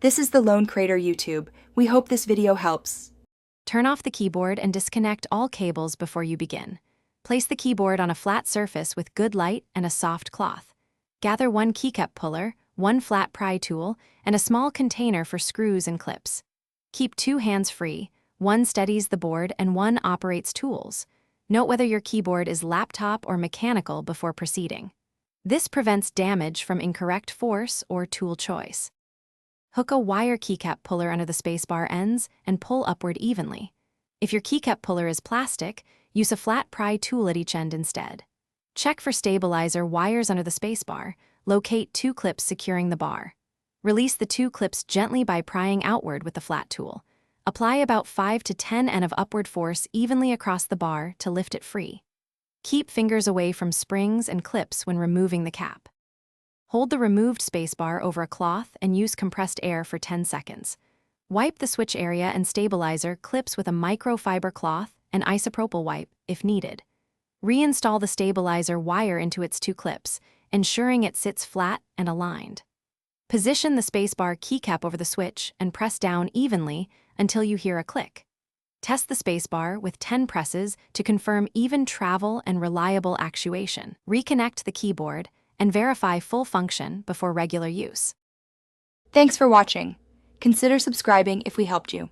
This is the Lone Crater YouTube. We hope this video helps. Turn off the keyboard and disconnect all cables before you begin. Place the keyboard on a flat surface with good light and a soft cloth. Gather one keycap puller, one flat pry tool, and a small container for screws and clips. Keep 2 hands free. One steadies the board and one operates tools. Note whether your keyboard is laptop or mechanical before proceeding. This prevents damage from incorrect force or tool choice. Hook a wire keycap puller under the spacebar ends and pull upward evenly. If your keycap puller is plastic, use a flat pry tool at each end instead. Check for stabilizer wires under the spacebar. Locate 2 clips securing the bar. Release the 2 clips gently by prying outward with the flat tool. Apply about 5 to 10 N of upward force evenly across the bar to lift it free. Keep fingers away from springs and clips when removing the cap. Hold the removed spacebar over a cloth and use compressed air for 10 seconds. Wipe the switch area and stabilizer clips with a microfiber cloth and isopropyl wipe if needed. Reinstall the stabilizer wire into its 2 clips, ensuring it sits flat and aligned. Position the spacebar keycap over the switch and press down evenly until you hear a click. Test the spacebar with 10 presses to confirm even travel and reliable actuation. Reconnect the keyboard and verify full function before regular use. Thanks for watching. Consider subscribing if we helped you.